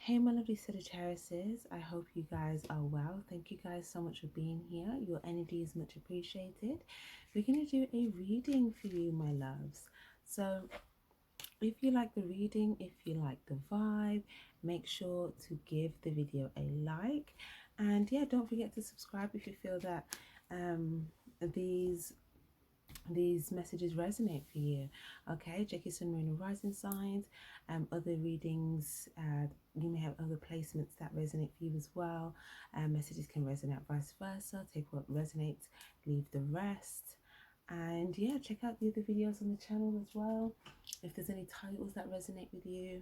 Hey my lovely Sagittariuses, I hope you guys are well. Thank you guys so much for being here. Your energy is much appreciated. We're going to do a reading for you, my loves. So if you like the reading, if you like the vibe, make sure to give the video a like. And yeah, don't forget to subscribe if you feel that these messages resonate for you. Okay, check your sun, moon and rising signs. Other readings, you may have other placements that resonate for you as well. Messages can resonate vice versa. Take what resonates, leave the rest. And yeah, check out the other videos on the channel as well if there's any titles that resonate with you.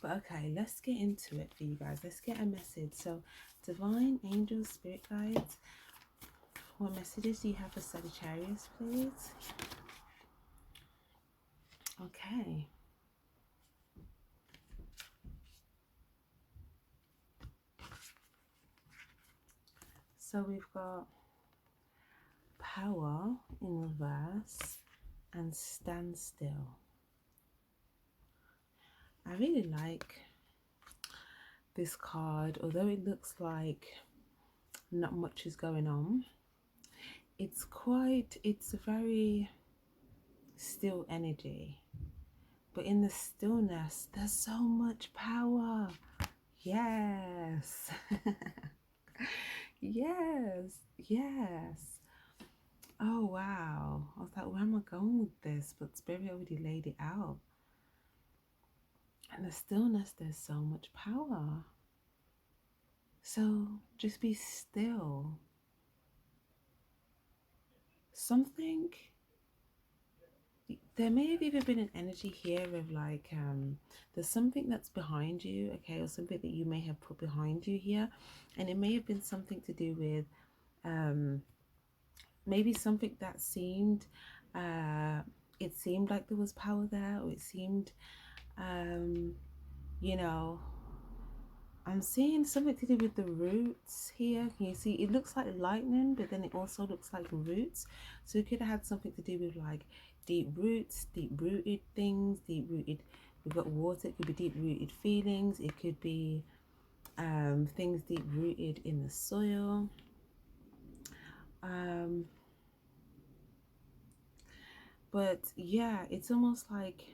But okay, let's get into it for you guys. Let's get a message. So divine angels, spirit guides, what messages do you have for Sagittarius, please? Okay. So we've got power in reverse and standstill. I really like this card, although it looks like not much is going on. It's a very still energy, but in the stillness there's so much power. Yes. yes. Oh wow, I was like, where am I going with this? But spirit already laid it out. And the stillness, there's so much power. So just be still. Something, there may have even been an energy here of like there's something that's behind you, okay, or something that you may have put behind you here, and it may have been something to do with maybe something that seemed it seemed like there was power there, or it seemed you know, I'm seeing something to do with the roots here. Can you see? It looks like lightning, but then it also looks like roots. So it could have had something to do with like deep roots, deep-rooted things, deep-rooted. We've got water. It could be deep-rooted feelings. It could be things deep-rooted in the soil. But yeah, it's almost like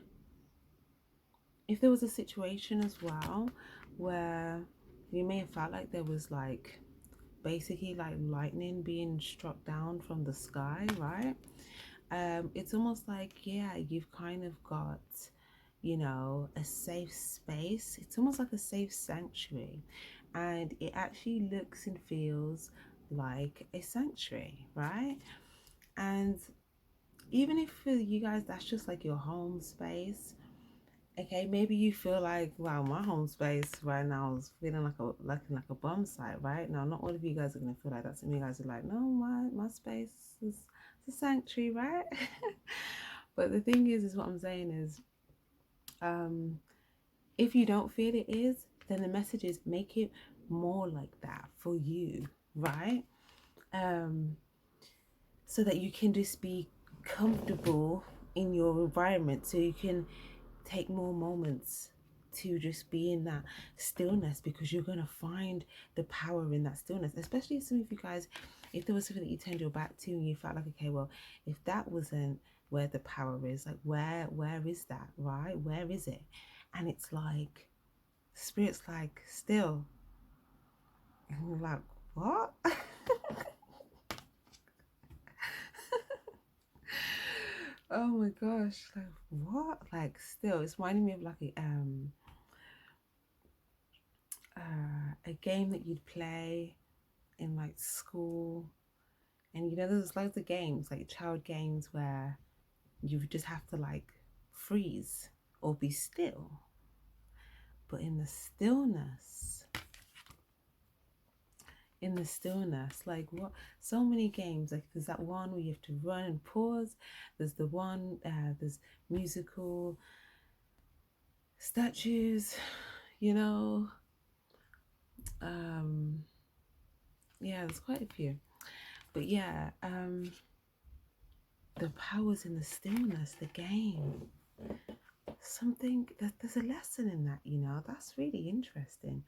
if there was a situation as well where you may have felt like there was like basically like lightning being struck down from the sky, right? It's almost like, yeah, you've kind of got, you know, a safe space. It's almost like a safe sanctuary, and it actually looks and feels like a sanctuary, right? And even if for you guys that's just like your home space, okay, maybe you feel like, wow, my home space right now is feeling like a bum site, right? Now, not all of you guys are gonna feel like that. Some of you guys are like, no, my space is a sanctuary, right? But the thing is what I'm saying is, if you don't feel it is, then the message is make it more like that for you, right? So that you can just be comfortable in your environment, so you can take more moments to just be in that stillness, because you're going to find the power in that stillness. Especially some of you guys, if there was something that you turned your back to and you felt like, okay, well, if that wasn't where the power is, like where is that, right? Where is it? And it's like spirit's like still, and you're like, what? Oh my gosh, like what? Like still, it's reminding me of like a game that you'd play in like school. And you know, there's loads of games, like child games, where you just have to like freeze or be still. But in the stillness, like what, so many games, like there's that one where you have to run and pause. There's the one, there's musical statues, you know. Yeah, there's quite a few. But yeah, the powers in the stillness, the game. something that there's a lesson in that, you know. That's really interesting.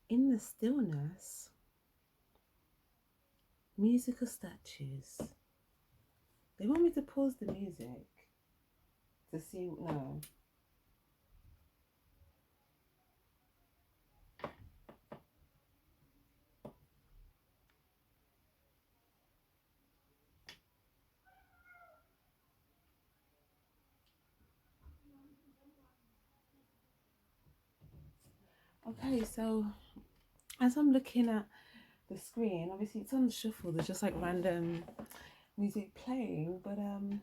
In the stillness, musical statues. They want me to pause the music to see. No. Okay, so as I'm looking at the screen, obviously it's on shuffle. There's just like random music playing, but I'm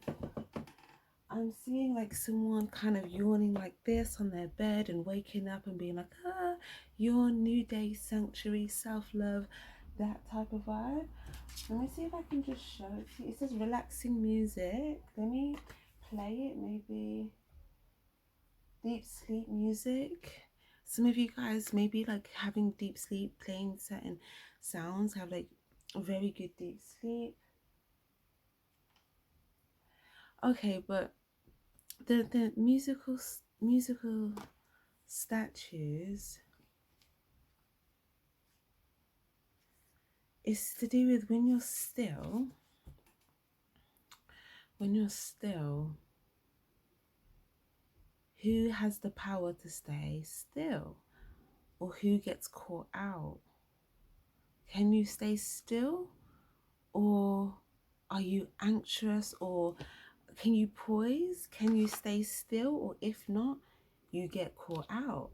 seeing like someone kind of yawning like this on their bed and waking up and being like, ah, yawn, new day, sanctuary, self-love, that type of vibe. Let me see if I can just show it to you. It says relaxing music. Let me play it, maybe deep sleep music. Some of you guys maybe like having deep sleep, playing certain sounds, have like a very good deep sleep. Okay, but the musical statues is to do with when you're still, who has the power to stay still, or who gets caught out? Can you stay still, or are you anxious, or can you poise? Can you stay still, or if not, you get caught out?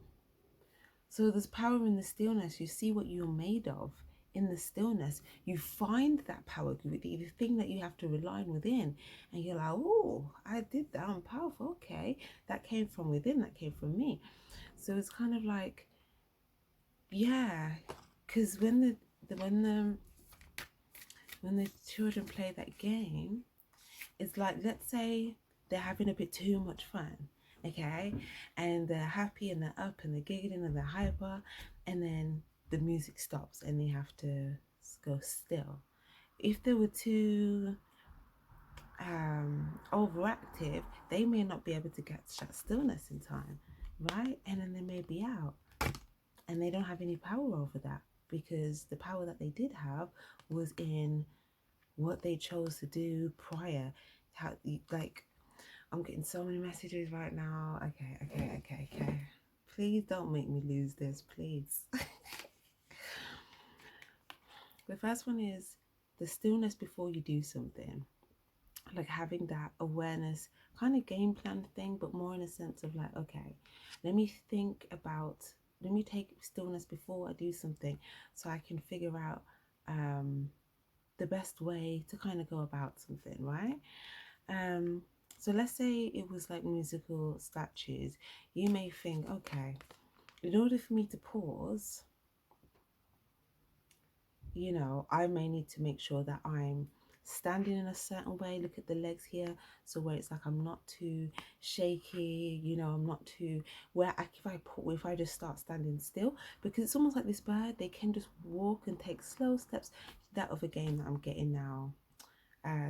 So there's power in the stillness. You see what you're made of in the stillness. You find that power, the thing that you have to rely on within. And you're like, oh, I did that. I'm powerful. Okay. That came from within. That came from me. So it's kind of like, yeah. Because when the children play that game, it's like, let's say they're having a bit too much fun, okay, and they're happy and they're up and they're giggling and they're hyper, and then the music stops and they have to go still. If they were too overactive, they may not be able to get that stillness in time, right? And then they may be out and they don't have any power over that, because the power that they did have was in what they chose to do prior. How, like, I'm getting so many messages right now. Okay. Please don't make me lose this, please. The first one is the stillness before you do something. Like having that awareness kind of game plan thing, but more in a sense of like, okay, let me think about, let me take stillness before I do something so I can figure out the best way to kind of go about something, right? Um, so let's say it was like musical statues. You may think, okay, in order for me to pause, you know, I may need to make sure that I'm standing in a certain way. Look at the legs here. So where it's like I'm not too shaky, you know, I'm not too, where I, if I just start standing still, because it's almost like this bird, they can just walk and take slow steps. That other game that I'm getting now,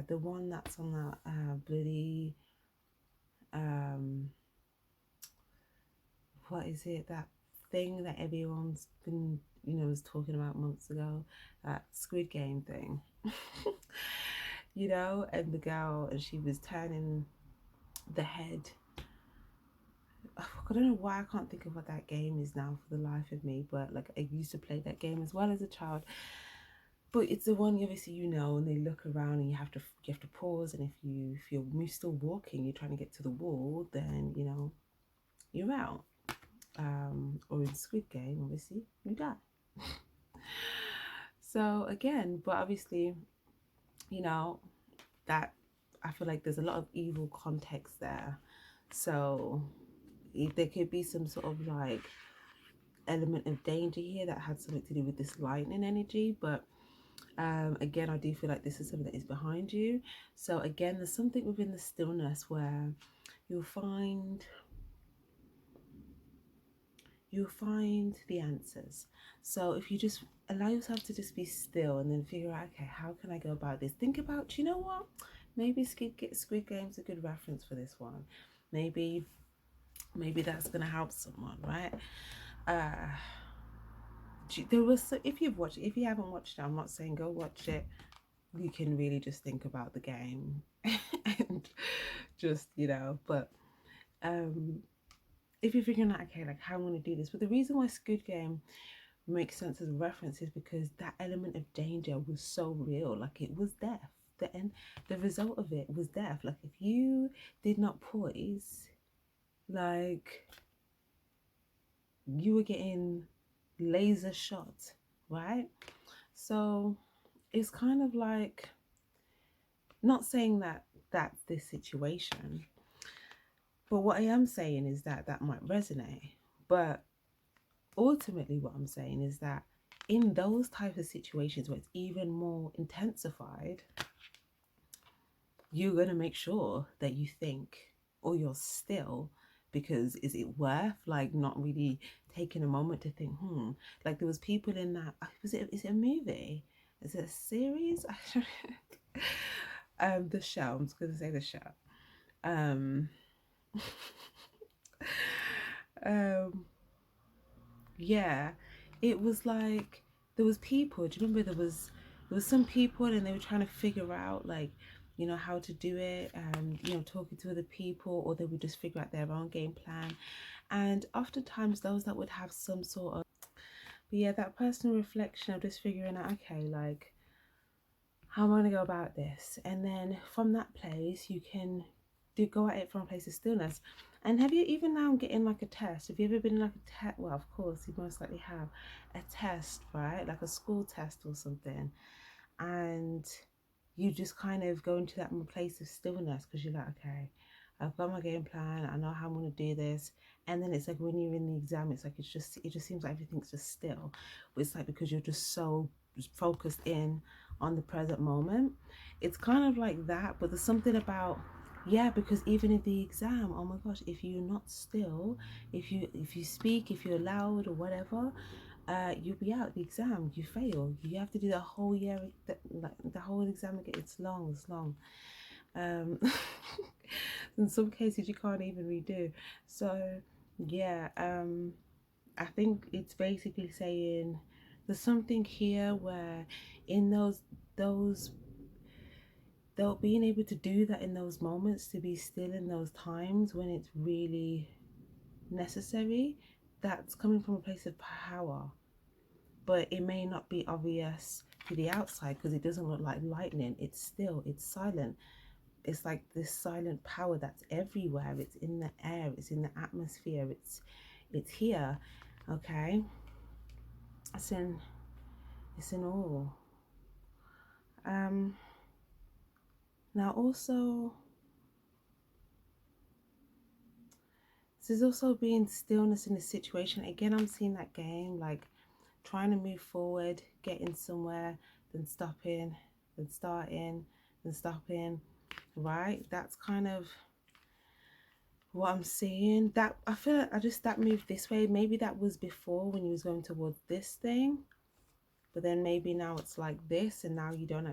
the one that's on the bloody um what is it, that thing that everyone's been, you know, was talking about months ago, that Squid Game thing. You know, and the girl, and she was turning the head. I don't know why I can't think of what that game is now for the life of me, but like I used to play that game as well as a child. But it's the one, obviously, you know, and they look around and you have to pause, and if you're still walking, you're trying to get to the wall, then you know you're out. Or in Squid Game, obviously, you die. So again, but obviously, you know, that I feel like there's a lot of evil context there. So there could be some sort of like element of danger here that had something to do with this lightning energy. But again, I do feel like this is something that is behind you. So again, there's something within the stillness where you'll find the answers. So if you just allow yourself to just be still and then figure out, okay, how can I go about this? Think about, you know what? Maybe Squid Game's a good reference for this one. Maybe Maybe that's gonna help someone, right? uh there was if you've watched it, if you haven't watched it, I'm not saying go watch it. You can really just think about the game and just, but um if you're figuring out, okay, like how I'm going to do this, but the reason why Squid Game makes sense as a reference is because that element of danger was so real. Like, it was death. The result of it was death. Like, if you did not poise, like, you were getting laser shot, right? So it's kind of like, not saying that that's this situation, but what I am saying is that that might resonate. But ultimately, what I'm saying is that in those types of situations where it's even more intensified, you're going to make sure that you think, or you're still, because is it worth, like, not really taking a moment to think, like, there was people in that, is it a movie, is it a series? The show, I'm just going to say the show. um um yeah, it was like, there was people, do you remember, there was some people, and they were trying to figure out, like, how to do it, and talking to other people, or they would just figure out their own game plan. And oftentimes those that would have some sort of, but yeah, that personal reflection of just figuring out, okay, like, how am I going to go about this? And then from that place, you can go at it from a place of stillness. And have you, even now I'm getting like a test, have you ever been in like a test? Well, of course, you most likely have a test, right? Like a school test or something. And you just kind of go into that place of stillness because you're like, okay, I've got my game plan, I know how I'm going to do this. And then it's like when you're in the exam, it's like, it just seems like everything's just still. But it's like because you're just so focused in on the present moment. It's kind of like that, but there's something about, yeah, because even in the exam, oh my gosh, if you're not still, if you speak, if you're loud or whatever, you'll be out the exam, you fail, you have to do the whole year, like the whole exam again. It's long. um in some cases you can't even redo. So yeah, I think it's basically saying there's something here where in those though, being able to do that in those moments, to be still in those times when it's really necessary, that's coming from a place of power. But it may not be obvious to the outside because it doesn't look like lightning. It's still, it's silent. It's like this silent power that's everywhere. It's in the air, it's in the atmosphere, it's here. Okay, it's in all. Now also, there's also being stillness in the situation. Again, I'm seeing that game, like trying to move forward, getting somewhere, then stopping, then starting, then stopping, right? That's kind of what I'm seeing. That I feel like that moved this way. Maybe that was before when you was going towards this thing, but then maybe now it's like this, and now you don't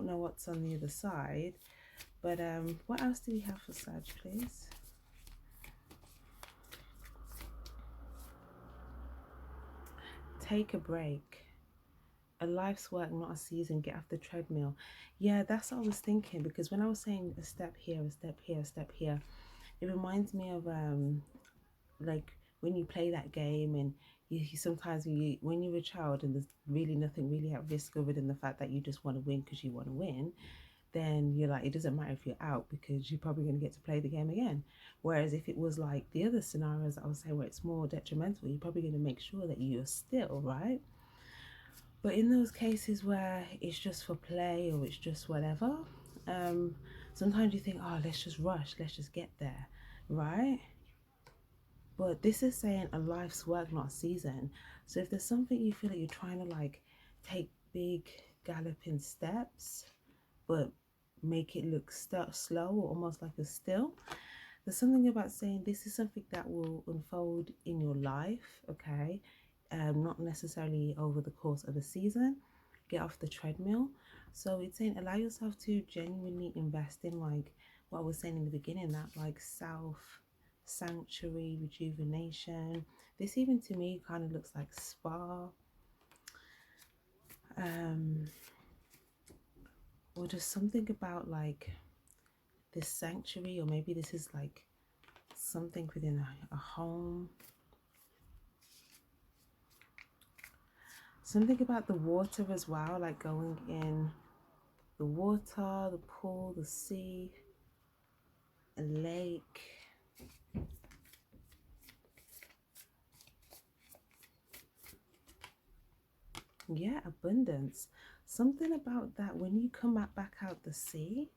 know what's on the other side. But what else do we have for Sag, please? Take a break. A life's work, not a season. Get off the treadmill. Yeah, that's what I was thinking, because when I was saying a step here, a step here, a step here, it reminds me of like when you play that game, and you sometimes when you're a child and there's really nothing really at risk other than the fact that you just want to win because you want to win, then you're like, it doesn't matter if you're out because you're probably going to get to play the game again. Whereas if it was like the other scenarios I was saying where it's more detrimental, you're probably going to make sure that you're still, right? But in those cases where it's just for play or it's just whatever, sometimes you think, oh, let's just rush, let's just get there, right? But this is saying a life's work, not a season. So if there's something you feel like you're trying to like take big galloping steps, but make it look slow or almost like a still, there's something about saying this is something that will unfold in your life, okay? Not necessarily over the course of a season. Get off the treadmill. So it's saying allow yourself to genuinely invest in like what I was saying in the beginning, that like self sanctuary, rejuvenation. This even to me kind of looks like spa, or just something about like this sanctuary, or maybe this is like something within a home. Something about the water as well, like going in the water, the pool, the sea, a lake. Yeah, abundance. Something about that when you come back out the sea,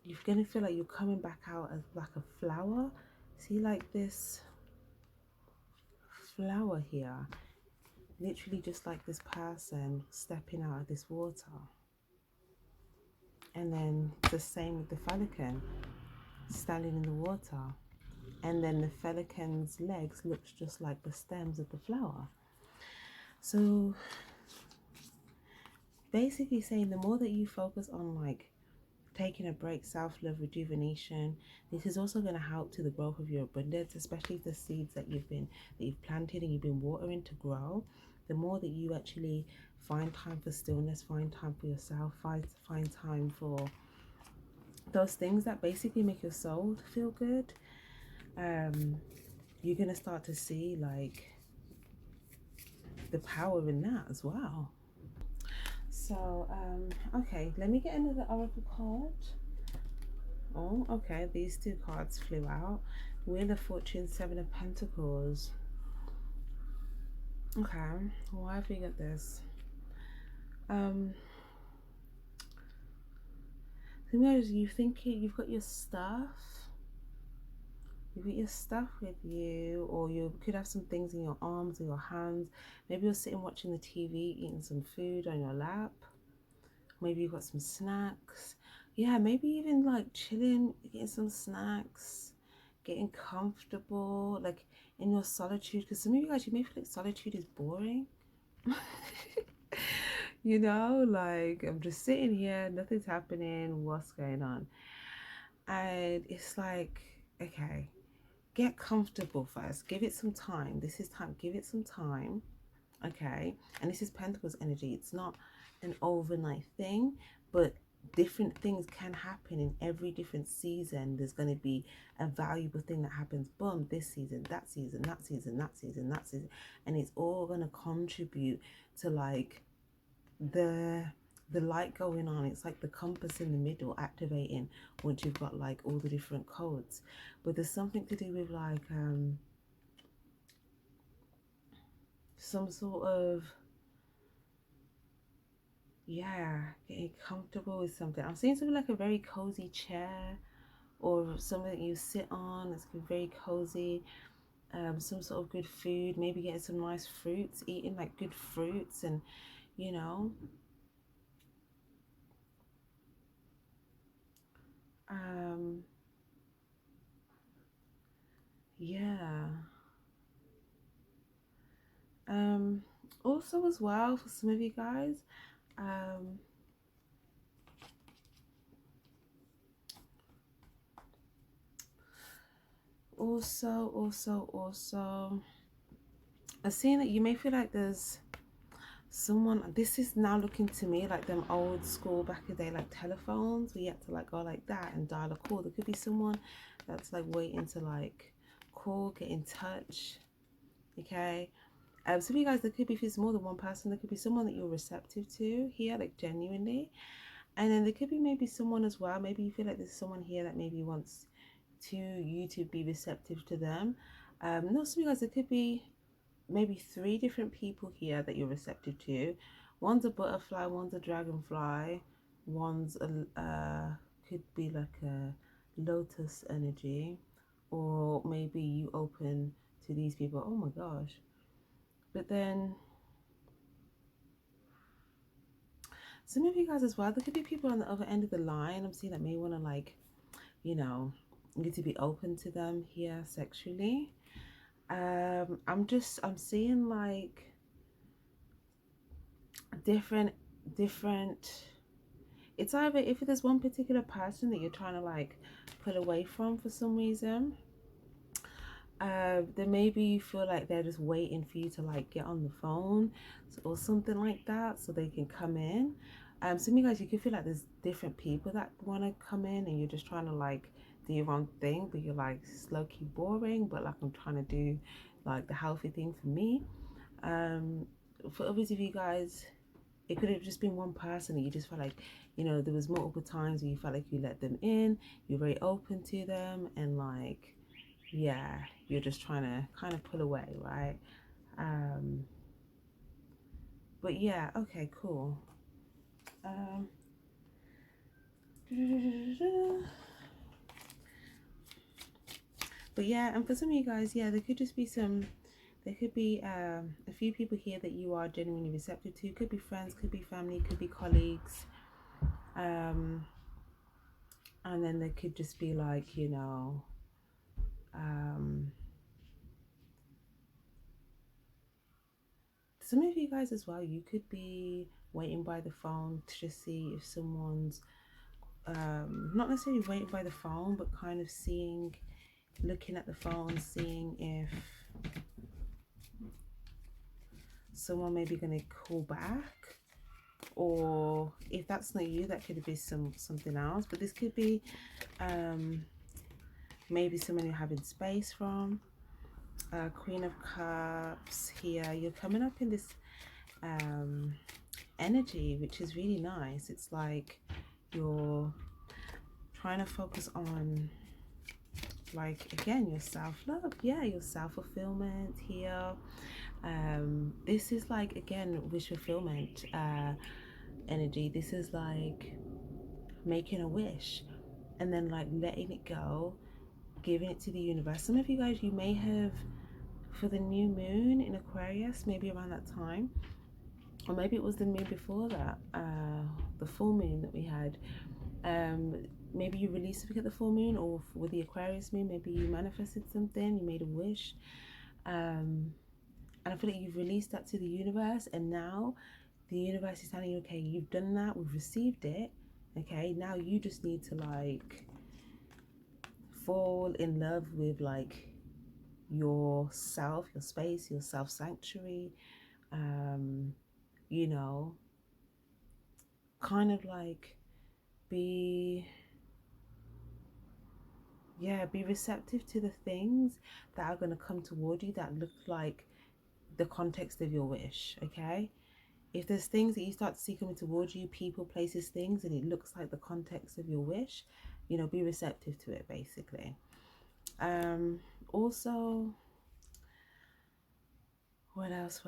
you're gonna feel like you're coming back out as like a flower. See, like this flower here, literally just like this person stepping out of this water. And then the same with the pelican standing in the water. And then the pelican's legs looks just like the stems of the flower. So basically saying the more that you focus on like taking a break, self-love, rejuvenation, this is also going to help to the growth of your abundance, especially the seeds that you've planted and you've been watering to grow. The more that you actually find time for stillness, find time for yourself, find time for those things that basically make your soul feel good, you're going to start to see like the power in that as well. So okay, let me get another oracle card. Oh, okay, these two cards flew out. Wheel of Fortune, Seven of Pentacles. Okay, why have we got this? Who knows, you think you've got your stuff. You've got your stuff with you, or you could have some things in your arms or your hands. Maybe you're sitting watching the TV, eating some food on your lap. Maybe you've got some snacks. Yeah, maybe even like chilling, getting some snacks, getting comfortable, like in your solitude. Because some of you guys, you may feel like solitude is boring. You know, like I'm just sitting here, nothing's happening, what's going on? And it's like, okay, get comfortable first, give it some time. This is time, give it some time. Okay, and this is Pentacles energy. It's not an overnight thing, but different things can happen in every different season. There's going to be a valuable thing that happens, boom, this season, that season, that season, that season, that season, and it's all going to contribute to like the light going on. It's like the compass in the middle activating once you've got like all the different codes. But there's something to do with like some sort of, yeah, getting comfortable with something. I'm seeing something like a very cozy chair, or something that you sit on. It's very cozy. Some sort of good food, maybe getting some nice fruits, eating like good fruits, and you know, yeah. Also as well for some of you guys, also I'm seeing that you may feel like there's someone, this is now looking to me like them old school back in the day like telephones where you had to like go like that and dial a call. There could be someone that's like waiting to like call, get in touch. Okay, some of you guys, there could be, if it's more than one person, there could be someone that you're receptive to here, like genuinely. And then there could be maybe someone as well, maybe you feel like there's someone here that maybe wants you to be receptive to them. Not some of you guys, there could be maybe 3 different people here that you're receptive to. One's a butterfly, one's a dragonfly, one's a could be like a lotus energy, or maybe you open to these people. Oh my gosh. But then some of you guys as well, there could be people on the other end of the line. I'm seeing that may want to like, you know, you need to be open to them here sexually. I'm seeing like different it's either if there's one particular person that you're trying to like pull away from for some reason, then maybe you feel like they're just waiting for you to like get on the phone or something like that so they can come in. Some of you guys, you can feel like there's different people that want to come in and you're just trying to like do your own thing, but you're like slow key boring, but like I'm trying to do like the healthy thing for me. For others of you guys, it could have just been one person that you just felt like, you know, there was multiple times where you felt like you let them in, you're very open to them, and like, yeah, you're just trying to kind of pull away, right? um but yeah, okay, cool. um but yeah, and for some of you guys, yeah, there could be a few people here that you are genuinely receptive to. Could be friends, could be family, could be colleagues. um and then there could just be like, you know, um some of you guys as well, you could be waiting by the phone to just see if someone's not necessarily waiting by the phone, but kind of seeing, looking at the phone, seeing if someone may be going to call back, or if that's not you, that could be something else. But this could be maybe someone you're having space from. Queen of Cups here, you're coming up in this energy, which is really nice. It's like you're trying to focus on, like, again, your self-love, yeah, your self-fulfillment here. This is like, again, wish fulfillment energy. This is like making a wish and then like letting it go, giving it to the universe. Some of you guys, you may have, for the new moon in Aquarius, maybe around that time, or maybe it was the moon before that, the full moon that we had. Maybe you released something at the full moon, or with the Aquarius moon, maybe you manifested something, you made a wish, and I feel like you've released that to the universe, and now the universe is telling you, okay, you've done that, we've received it, okay, now you just need to like fall in love with like yourself, your space, your self sanctuary, you know, kind of like be, yeah, be receptive to the things that are going to come toward you that look like the context of your wish, okay? If there's things that you start to see coming towards you, people, places, things, and it looks like the context of your wish, you know, be receptive to it, basically. Also, what else?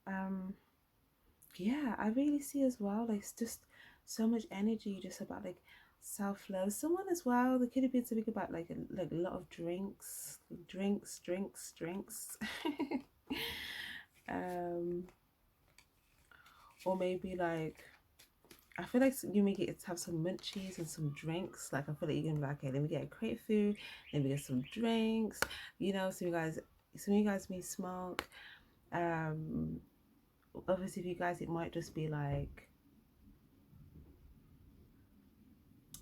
Um, yeah, I really see as well, like, it's just so much energy just about like self-love. Someone as well, there could have been something about like a lot of drinks. um or maybe like, I feel like you may get to have some munchies and some drinks. Like, I feel like you're gonna be like, okay, let me get a crate food, let me get some drinks, you know. Some of you guys may smoke. Obviously, if you guys, it might just be like,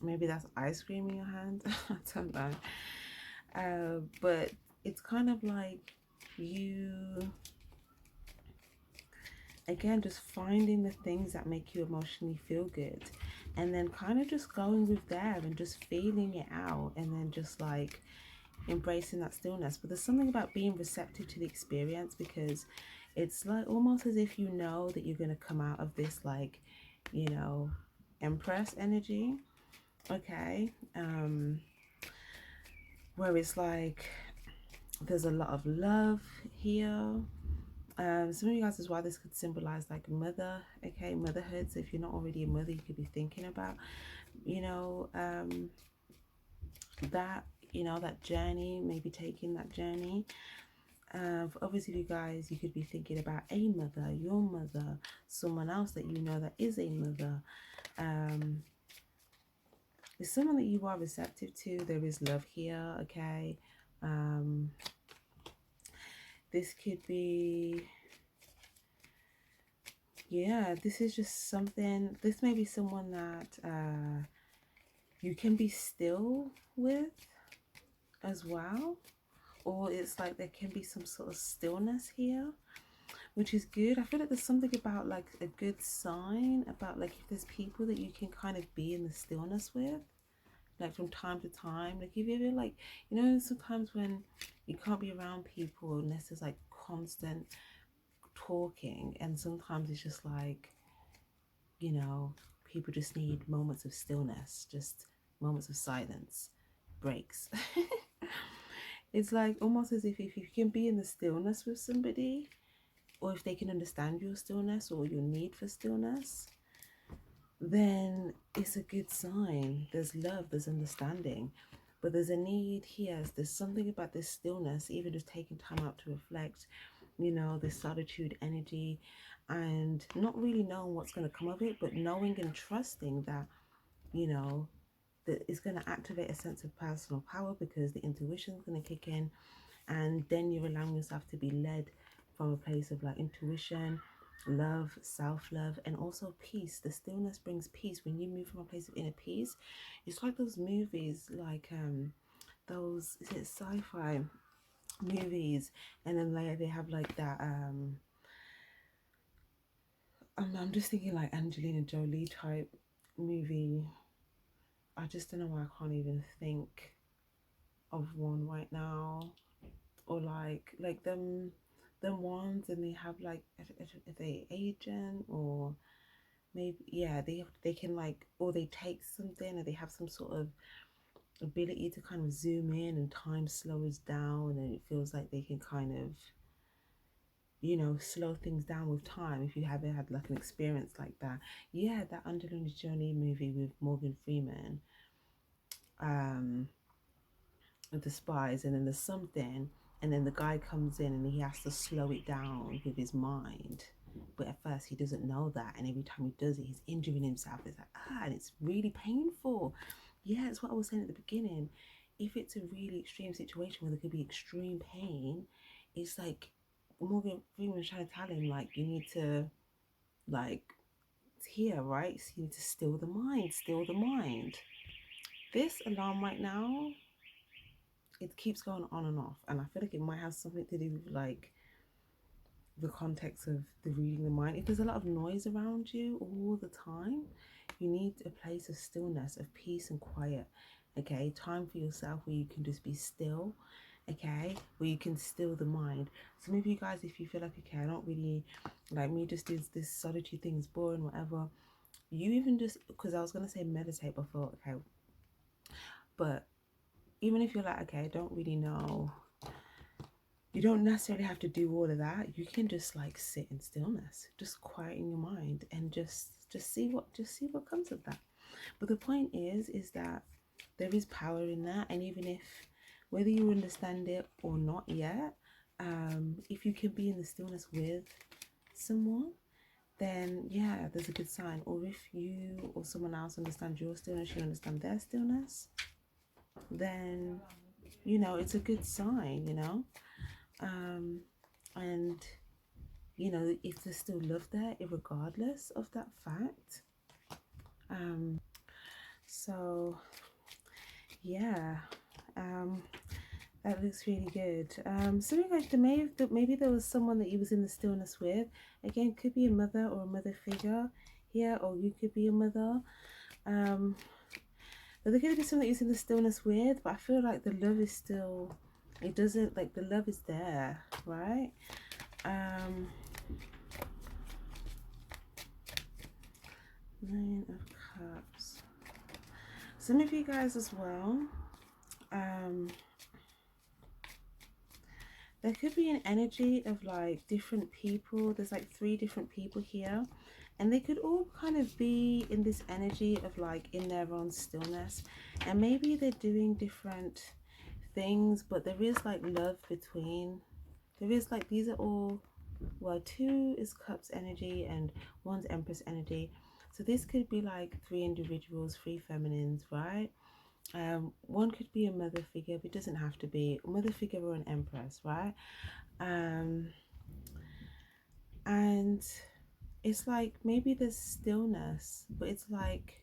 maybe that's ice cream in your hand. I don't know. But it's kind of like you, again, just finding the things that make you emotionally feel good, and then kind of just going with them and just feeling it out, and then just like embracing that stillness. But there's something about being receptive to the experience, because it's like almost as if you know that you're going to come out of this like, you know, Empress energy, okay? Where it's like there's a lot of love here. Some of you guys as well, this could symbolize like mother, okay, motherhood. So if you're not already a mother, you could be thinking about, you know, that, you know, that journey, maybe taking that journey. For obviously you guys, you could be thinking about a mother, your mother, someone else that you know that is a mother. It's someone that you are receptive to. There is love here, okay? This could be, yeah, this is just something, this may be someone that you can be still with as well. Or it's like there can be some sort of stillness here, which is good. I feel like there's something about like a good sign about like if there's people that you can kind of be in the stillness with, like from time to time. Like if you ever like, you know, sometimes when you can't be around people unless there's like constant talking, and sometimes it's just like, you know, people just need moments of stillness, just moments of silence, breaks. It's like almost as if you can be in the stillness with somebody, or if they can understand your stillness or your need for stillness, then it's a good sign. There's love, there's understanding, but there's a need here. There's something about this stillness, even just taking time out to reflect, you know, this solitude energy, and not really knowing what's going to come of it, but knowing and trusting that, you know, that it's going to activate a sense of personal power because the intuition is going to kick in, and then you're allowing yourself to be led from a place of like intuition, love, self-love, and also peace. The stillness brings peace. When you move from a place of inner peace, it's like those movies, like those, is it sci-fi movies, and then like they have like that I'm just thinking like Angelina Jolie type movie. I just don't know why I can't even think of one right now. Or like them ones, and they have like if they agent, or maybe, yeah, they can like, or they take something and they have some sort of ability to kind of zoom in and time slows down, and it feels like they can kind of, you know, slow things down with time. If you haven't had like an experience like that, yeah, that Angelina Jolie movie with Morgan Freeman, um with the spies, and then there's something, and then the guy comes in and he has to slow it down with his mind, but at first he doesn't know that, and every time he does it he's injuring himself. It's like, and it's really painful. Yeah, it's what I was saying at the beginning. If it's a really extreme situation where there could be extreme pain, it's like Morgan Freeman trying to tell him like, you need to, like, here, right, so you need to still the mind, still the mind. This alarm right now, it keeps going on and off, and I feel like it might have something to do with like the context of the reading the mind. If there's a lot of noise around you all the time, you need a place of stillness, of peace and quiet. Okay, time for yourself where you can just be still. Okay, where you can still the mind. Some of you guys, if you feel like, okay, I don't really like, me just this solitude thing is boring, whatever, you even just, because I was gonna say meditate before, okay, but even if you're like, okay, I don't really know, you don't necessarily have to do all of that. You can just like sit in stillness, just quieten your mind, and just see what comes of that. But the point is that there is power in that, and even if, whether you understand it or not yet, if you can be in the stillness with someone, then yeah, there's a good sign. Or if you or someone else understands your stillness, you understand their stillness, then, you know, it's a good sign, you know. And you know, if there's still love there, regardless of that fact. So yeah, that looks really good. So like maybe there was someone that you was in the stillness with. Again, could be a mother or a mother figure here, or you could be a mother. But there could be someone that you're in the stillness with, but I feel like the love is still, it doesn't, like, the love is there, right? Nine of Cups. Some of you guys as well, there could be an energy of like different people. There's like 3 different people here, and they could all kind of be in this energy of like in their own stillness, and maybe they're doing different things, but there is like love between. There is like, these are all, well, 2 is Cups energy and 1's Empress energy. So this could be like three individuals, three feminines, right? One could be a mother figure, but it doesn't have to be a mother figure or an empress, right? um and it's like maybe there's stillness, but it's like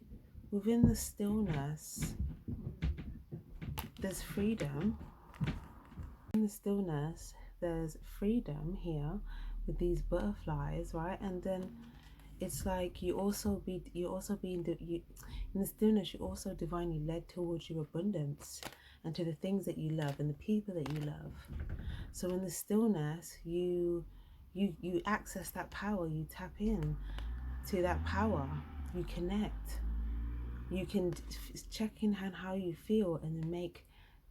within the stillness there's freedom. In the stillness there's freedom here with these butterflies, right? And then it's like you also being you in the stillness you're also divinely led towards your abundance and to the things that you love and the people that you love. So in the stillness you access that power, you tap in to that power, you connect, you can check in on how you feel and then make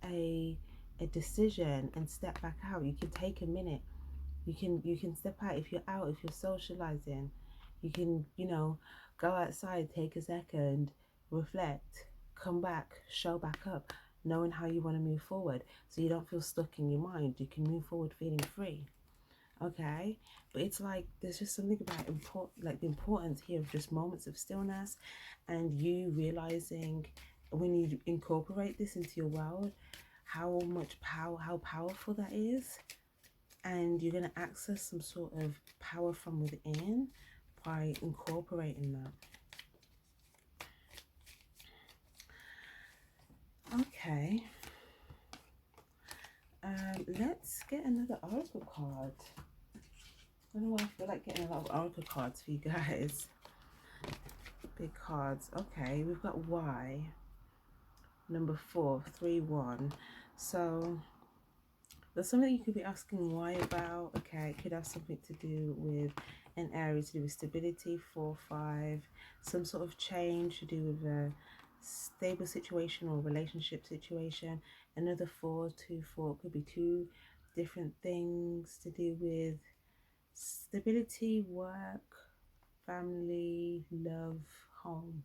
a decision and step back out. You can take a minute, you can step out. If you're out, if you're socializing, you can, you know, go outside, take a second, reflect, come back, show back up, knowing how you want to move forward so you don't feel stuck in your mind. You can move forward feeling free. Okay, but it's like there's just something about like the importance here of just moments of stillness and you realizing when you incorporate this into your world how much power, how powerful that is. And you're going to access some sort of power from within by incorporating that. Okay, let's get another oracle card. I don't know why I feel like getting a lot of oracle cards for you guys. Big cards. Okay, we've got Y, number 431. So there's something you could be asking why about. Okay, it could have something to do with an area to do with stability, 4-5, some sort of change to do with a stable situation or relationship situation. Another 4-2-4 could be two different things to do with stability, work, family, love, home.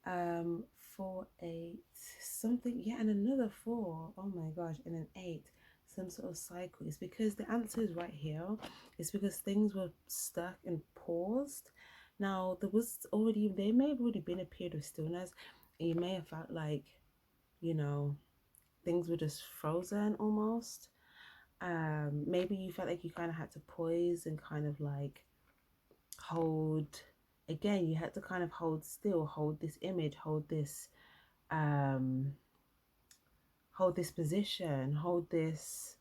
4-8 something, yeah, and another 4, oh my gosh, and an 8, some sort of cycle. It's because the answer is right here. It's because things were stuck and paused. Now there may have already been a period of stillness, and you may have felt like, you know, things were just frozen almost. Maybe you felt like you kind of had to poise and kind of like hold, again, you had to kind of hold still, hold this image, um hold this position, hold this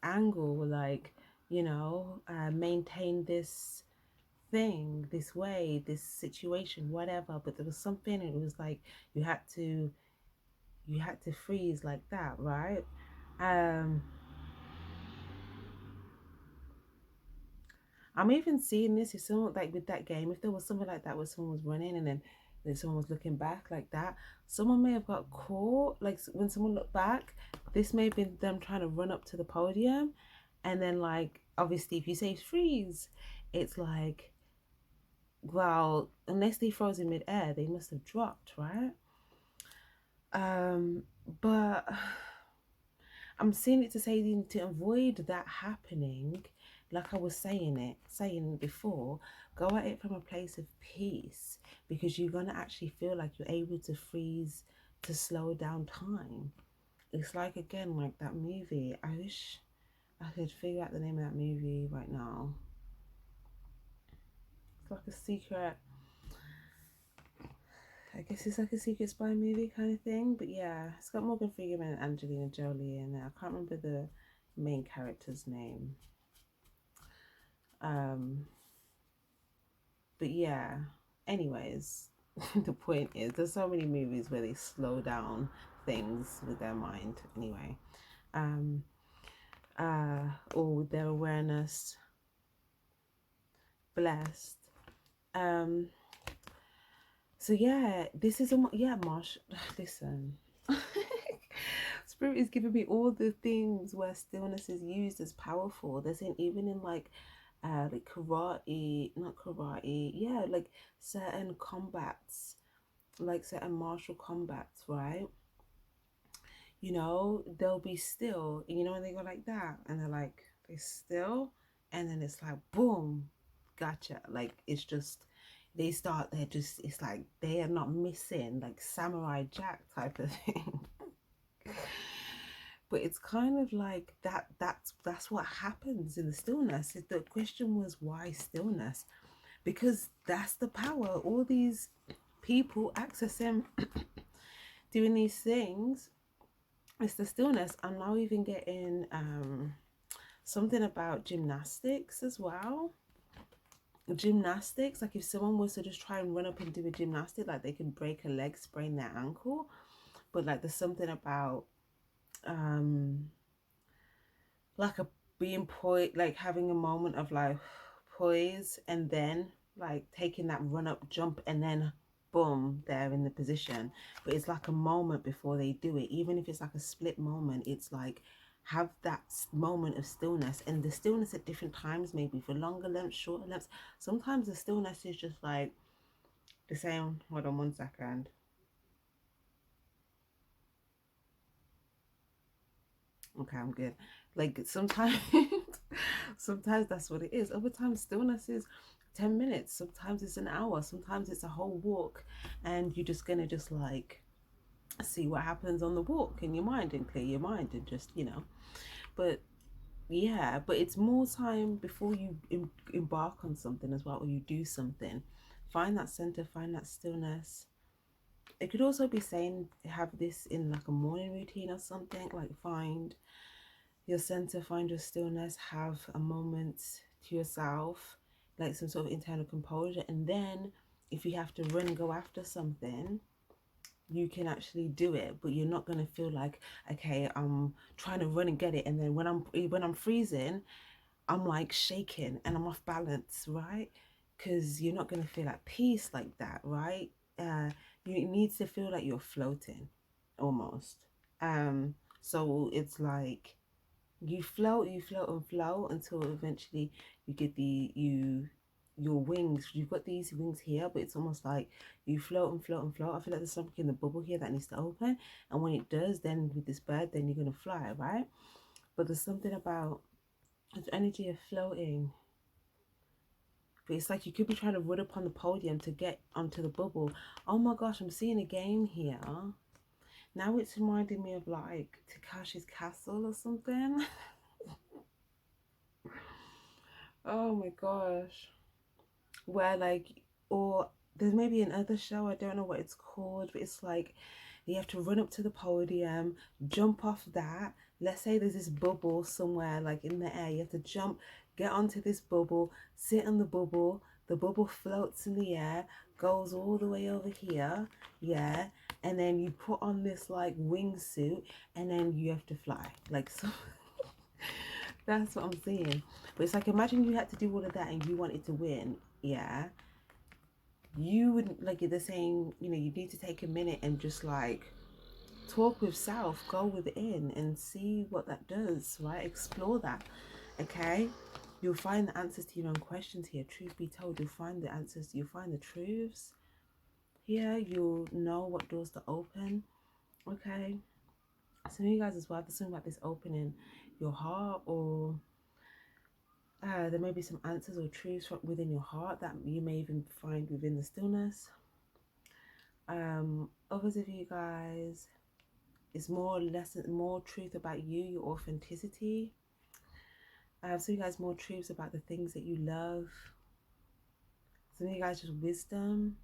angle, like, you know, maintain this thing, this way, this situation, whatever. But there was something, it was like you had to freeze like that, right? I'm even seeing this, if someone, like with that game, if there was something like that where someone was running and then someone was looking back like that, someone may have got caught. Like when someone looked back, this may have been them trying to run up to the podium, and then like obviously if you say freeze, it's like, well, unless they froze in midair, they must have dropped, right? But I'm seeing it to say to avoid that happening, like I was saying before, go at it from a place of peace, because you're gonna actually feel like you're able to freeze, to slow down time. It's like, again, like that movie. I wish I could figure out the name of that movie right now. It's like a secret, I guess it's like a secret spy movie kind of thing. But yeah, it's got Morgan Freeman and Angelina Jolie in it. I can't remember the main character's name. But yeah, anyways, the point is there's so many movies where they slow down things with their mind anyway, or with their awareness. Blessed. So yeah, this is Marsh. Listen, Spirit is giving me all the things where stillness is used as powerful. There's even in like karate, not karate, yeah, like certain combats, like certain martial combats, right? You know, they'll be still, and you know when they go like that, and they're still, and then it's like boom, gotcha. Like it's just they start, they're just, it's like they are not missing, like Samurai Jack type of thing. But it's kind of like that's what happens in the stillness. The question was, why stillness? Because that's the power. All these people accessing doing these things, it's the stillness. I'm now even getting something about gymnastics as well. Gymnastics, like if someone was to just try and run up and do a gymnastic, like they can break a leg, sprain their ankle. But like there's something about um like a being poised, like having a moment of like poise, and then like taking that run up jump, and then boom, they're in the position. But it's like a moment before they do it, even if it's like a split moment. It's like have that moment of stillness, and the stillness at different times, maybe for longer lengths, shorter lengths. Sometimes the stillness is just like the same. Hold on 1 second. Okay, I'm good. Like sometimes, sometimes that's what it is. Other times, stillness is 10 minutes. Sometimes it's an hour. Sometimes it's a whole walk, and you're just gonna just like see what happens on the walk in your mind and clear your mind and just But yeah, but it's more time before you embark on something as well, or you do something. Find that center, find that stillness. It could also be saying have this in like a morning routine or something, like find your center, find your stillness, have a moment to yourself, like some sort of internal composure. And then if you have to run and go after something, you can actually do it, but you're not going to feel like, okay, I'm trying to run and get it, and then when I'm freezing, I'm like shaking and I'm off balance, right? Because you're not going to feel at peace like that, right? You need to feel like you're floating almost. So it's like you float and float until eventually you get your wings. You've got these wings here, but it's almost like you float and float and float. I feel like there's something in the bubble here that needs to open, and when it does, then with this bird, then you're gonna fly, right? But there's something about the energy of floating. But it's like you could be trying to run up on the podium to get onto the bubble. Oh my gosh, I'm seeing a game here. Now it's reminding me of like Takashi's Castle or something. Oh my gosh. Where like, or there's maybe another show, I don't know what it's called, but it's like you have to run up to the podium, jump off that. Let's say there's this bubble somewhere like in the air. You have to jump, get onto this bubble, sit on the bubble floats in the air, goes all the way over here, yeah, and then you put on this like wingsuit, and then you have to fly like so. That's what I'm seeing. But it's like, imagine you had to do all of that and you wanted to win, yeah. You wouldn't, like they're saying, you need to take a minute and just like talk with self, go within and see what that does, right? Explore that, okay? You'll find the answers to your own questions here. Truth be told, you'll find the answers, you'll find the truths here. You'll know what doors to open, okay? Some of you guys as well, there's something about this opening your heart, or there may be some answers or truths within your heart that you may even find within the stillness. Others of you guys, it's more truth about you, your authenticity. Some of you guys, more truths about the things that you love. Some of you guys, just wisdom.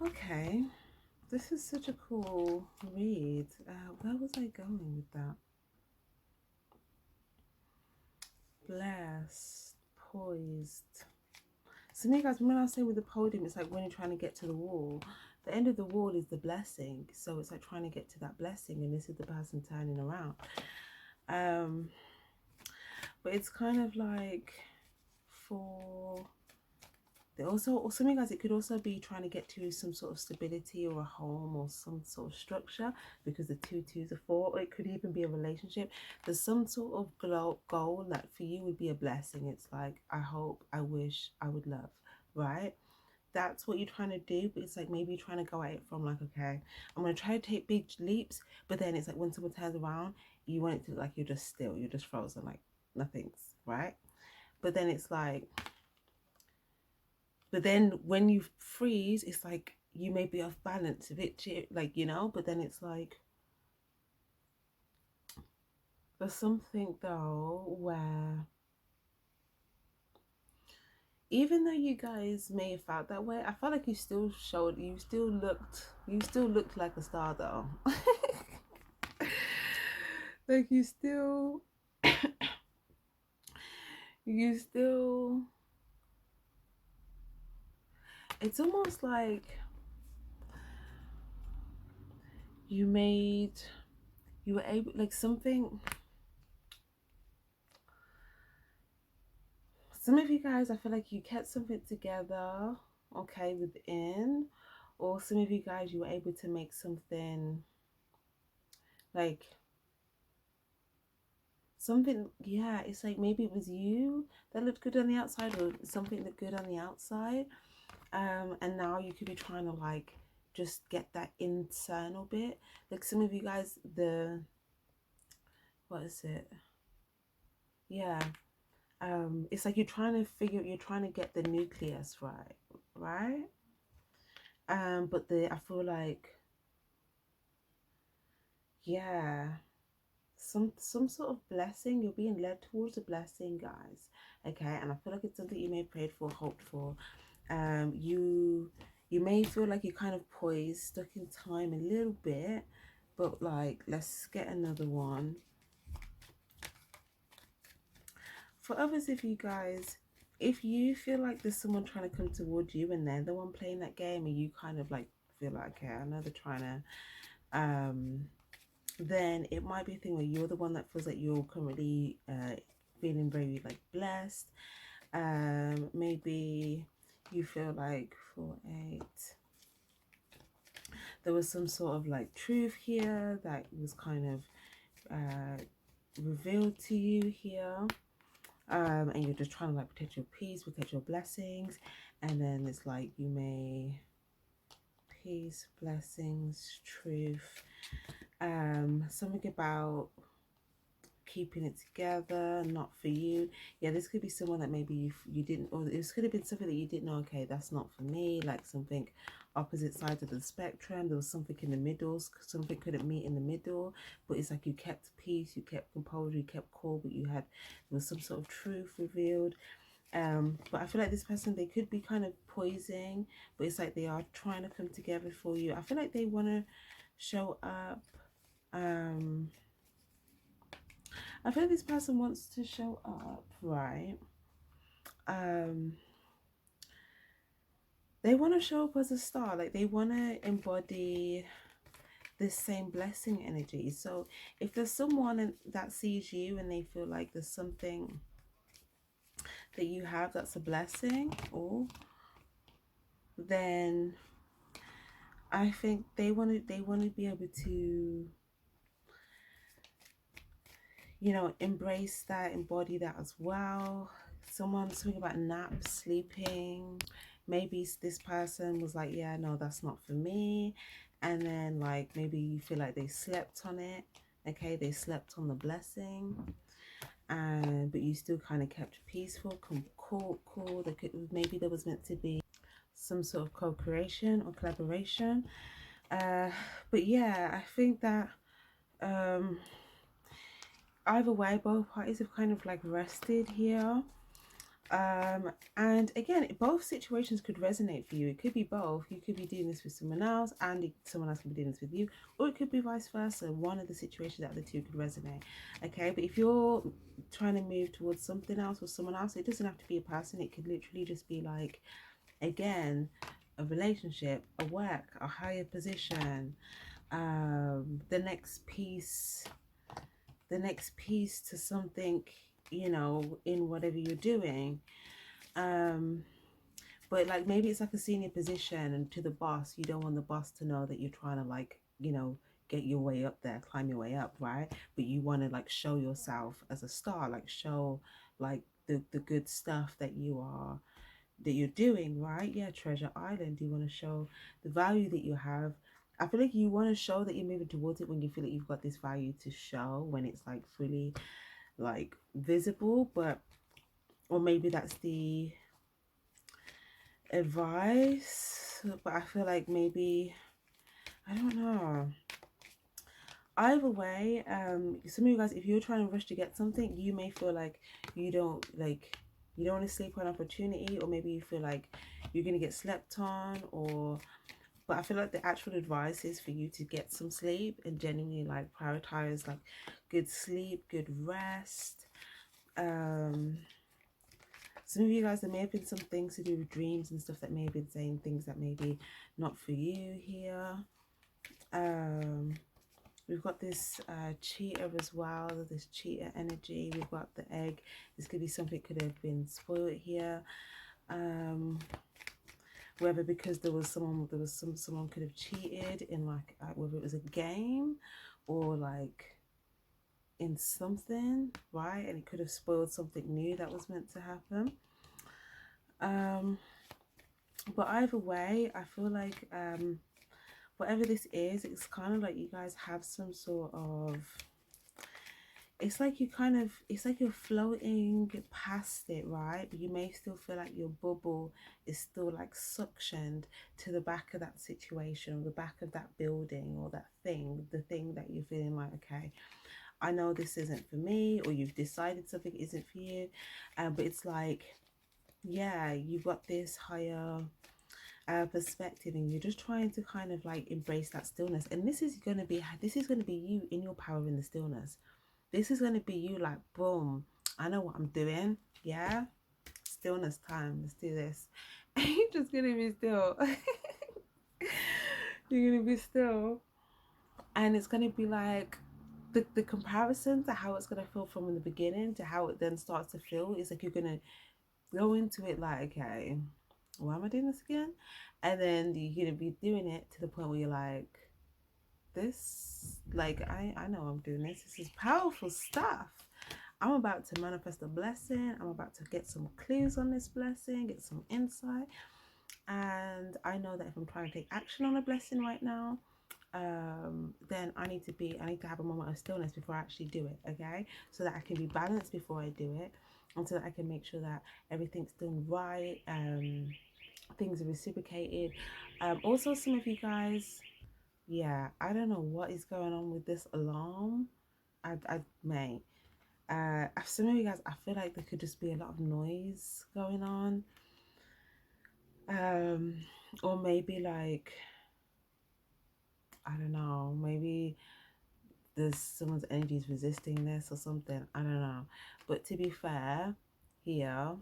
Okay, this is such a cool read. Where was I going with that? Blessed, poised. Some of you guys, when I was saying with the podium, it's like when you're trying to get to the wall. The end of the wall is the blessing. So it's like trying to get to that blessing, and this is the person turning around. But it's kind of like for also, or some of you guys, it could also be trying to get to some sort of stability or a home or some sort of structure, because the 2 2s are 4, or it could even be a relationship. There's some sort of goal that for you would be a blessing. It's like, I hope, I wish, I would love, right? that's what you're trying to do, but it's like maybe you're trying to go at it from like, okay, I'm gonna try to take big leaps, but then it's like when someone turns around, you want it to look like you're just still, you're just frozen, like nothing's right. But then it's like, but then when you freeze, it's like you may be off balance a bit, like, you know, but then it's like there's something though where even though you guys may have felt that way, I felt like you still looked like a star though. Like you still, it's almost like you made, you were able, like something, some of you guys, I feel like you kept something together, okay, within, or some of you guys, you were able to make something like something, yeah, it's like maybe it was you that looked good on the outside or something looked good on the outside, and now you could be trying to like just get that internal bit. Like some of you guys, the, what is it, yeah, it's like you're trying to get the nucleus right, right, but the, I feel like, yeah, some sort of blessing, you're being led towards a blessing, guys, okay, and I feel like it's something you may have prayed for, hoped for. You may feel like you're kind of poised, stuck in time a little bit, but like, let's get another one. For others of you guys, if you feel like there's someone trying to come towards you and they're the one playing that game, and you kind of like feel like, okay, I know they're trying to, then it might be a thing where you're the one that feels like you're currently feeling very like blessed. Maybe you feel like 4, 8, there was some sort of like truth here that was kind of revealed to you here, and you're just trying to like protect your peace, protect your blessings, and then it's like you may, peace, blessings, truth, something about keeping it together, not for you. Yeah, this could be someone that maybe you didn't, or this could have been something that you didn't know, okay, that's not for me, like something opposite sides of the spectrum. There was something in the middle, something couldn't meet in the middle, but it's like you kept peace, you kept composure, you kept cool, but there was some sort of truth revealed. But I feel like this person, they could be kind of poising, but it's like they are trying to come together for you. I feel like they want to show up. I feel like this person wants to show up, right? They want to show up as a star, like they want to embody this same blessing energy. So if there's someone that sees you and they feel like there's something that you have that's a blessing, or then I think they want to be able to, you know, embrace that, embody that as well. Something about naps, sleeping. Maybe this person was like, yeah, no, that's not for me. And then like maybe you feel like they slept on it. Okay, they slept on the blessing. And but you still kind of kept peaceful, cool. Maybe there was meant to be some sort of co-creation or collaboration. But yeah, I think that either way, both parties have kind of like rested here. And again, both situations could resonate for you. It could be both. You could be doing this with someone else, and someone else could be doing this with you, or it could be vice versa. One of the situations out of the two could resonate. Okay, but if you're trying to move towards something else or someone else, it doesn't have to be a person. It could literally just be like, again, a relationship, a work, a higher position, the next piece to something, you know, in whatever you're doing. But like maybe it's like a senior position, and to the boss, you don't want the boss to know that you're trying to like, you know, get your way up there, climb your way up, right? But you want to like show yourself as a star, like show like the good stuff that you are that you're doing, right? Yeah, Treasure Island. You want to show the value that you have. I feel like you want to show that you're moving towards it when you feel like you've got this value to show, when it's like fully like visible. But or maybe that's the advice, but I feel like maybe, I don't know. Either way, some of you guys, if you're trying to rush to get something, you may feel like you don't like you don't want to sleep on opportunity, or maybe you feel like you're gonna get slept on, or but I feel like the actual advice is for you to get some sleep and genuinely like prioritize like good sleep, good rest. Some of you guys, there may have been some things to do with dreams and stuff that may have been saying things that maybe not for you here. We've got this cheetah as well, this cheetah energy. We've got the egg. This could be something could have been spoiled here. Whether because someone could have cheated in like whether it was a game or like in something, right? And it could have spoiled something new that was meant to happen. But either way, I feel like whatever this is, it's kind of like you guys have some sort of, it's like it's like you're floating past it, right? But you may still feel like your bubble is still like suctioned to the back of that situation, or the back of that building, or that thing, the thing that you're feeling like, okay, I know this isn't for me, or you've decided something isn't for you. But it's like, yeah, you've got this higher perspective, and you're just trying to kind of like embrace that stillness. And this is going to be you in your power in the stillness. This is going to be you like, boom, I know what I'm doing. Yeah, stillness time. Let's do this. You're just going to be still. You're going to be still. And it's going to be like the comparison to how it's going to feel from in the beginning to how it then starts to feel is like you're going to go into it like, okay, why am I doing this again? And then you're going to be doing it to the point where you're like, this, like, I know I'm doing this. This is powerful stuff. I'm about to manifest a blessing. I'm about to get some clues on this blessing, get some insight. And I know that if I'm trying to take action on a blessing right now, then I need to have a moment of stillness before I actually do it, okay? So that I can be balanced before I do it, and so that I can make sure that everything's done right, things are reciprocated. Also, some of you guys, yeah, I don't know what is going on with this alarm. I may. Some of you guys, I feel like there could just be a lot of noise going on. Or maybe like, I don't know, maybe there's someone's energy is resisting this or something. I don't know. But to be fair, here,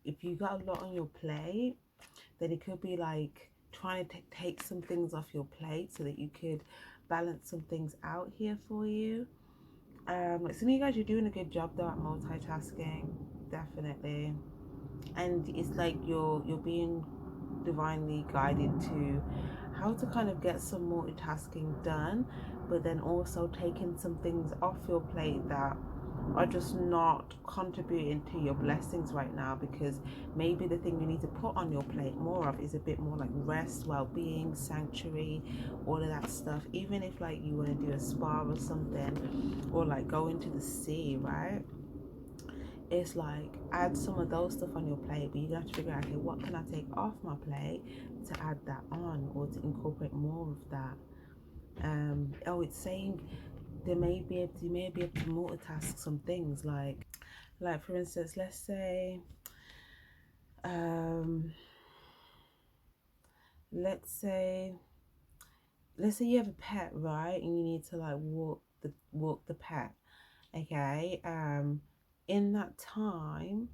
if you got a lot on your plate, then it could be like trying to take some things off your plate so that you could balance some things out here for you. Like some of you guys, you're doing a good job though at multitasking, definitely. And it's like you're being divinely guided to how to kind of get some multitasking done, but then also taking some things off your plate that are just not contributing to your blessings right now, because maybe the thing you need to put on your plate more of is a bit more like rest, well-being, sanctuary, all of that stuff. Even if like you want to do a spa or something, or like go into the sea, right? It's like add some of those stuff on your plate, but you have to figure out, okay, what can I take off my plate to add that on, or to incorporate more of that. Oh, it's saying you may be able to multitask some things, like for instance, um let's say let's say you have a pet, right, and you need to like walk the pet, okay. In that time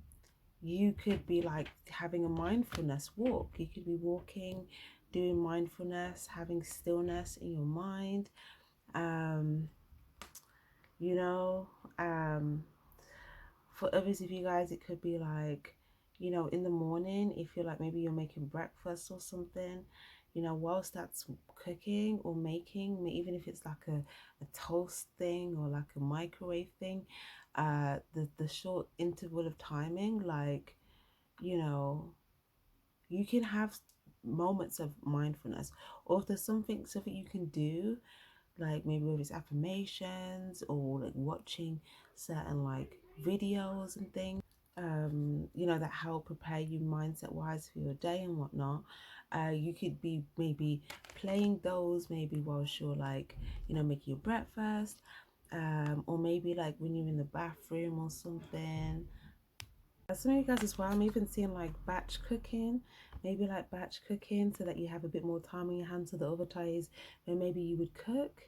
you could be like having a mindfulness walk. You could be walking, doing mindfulness, having stillness in your mind. um you know, for others of you guys, it could be like, you know, in the morning, if you're like, maybe you're making breakfast or something, you know, whilst that's cooking or making, even if it's like a toast thing or like a microwave thing, the short interval of timing, like, you know, you can have moments of mindfulness, or if there's something you can do, like maybe whether it's affirmations or like watching certain like videos and things, you know, that help prepare you mindset wise for your day and whatnot. You could be maybe playing those maybe whilst you're like, you know, making your breakfast, or maybe like when you're in the bathroom or something. Some of you guys as well, I'm even seeing like batch cooking, maybe like batch cooking so that you have a bit more time on your hands. So the other times when maybe you would cook,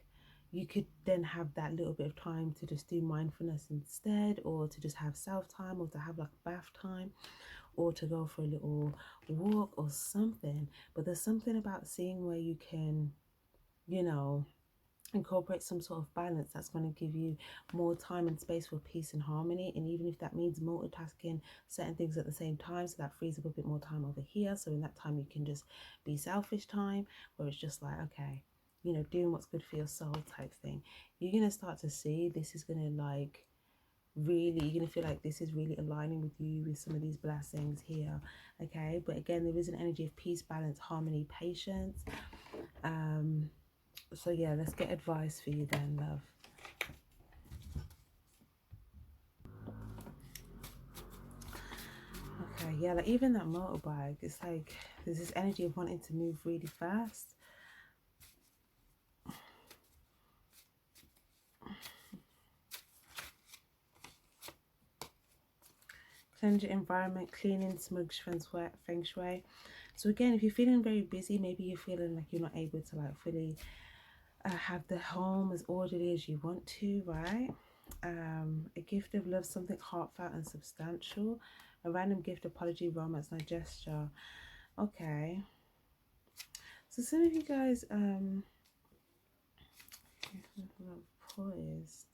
you could then have that little bit of time to just do mindfulness instead, or to just have self time, or to have like bath time, or to go for a little walk or something. But there's something about seeing where you can, you know, incorporate some sort of balance that's going to give you more time and space for peace and harmony. And even if that means multitasking certain things at the same time, so that frees up a bit more time over here, so in that time you can just be selfish time, where it's just like, okay, you know, doing what's good for your soul type thing. You're going to start to see this is going to like really, you're going to feel like this is really aligning with you with some of these blessings here. Okay, but again, there is an energy of peace, balance, harmony, patience. So yeah, let's get advice for you then, love. Okay, yeah, like even that motorbike, it's like there's this energy of wanting to move really fast. Cleanse your environment, cleaning, smudge, feng shui. So again, if you're feeling very busy, maybe you're feeling like you're not able to like fully have the home as orderly as you want to, right? A gift of love, something heartfelt and substantial. A random gift, apology, romance, no gesture. Okay. So some of you guys, poised.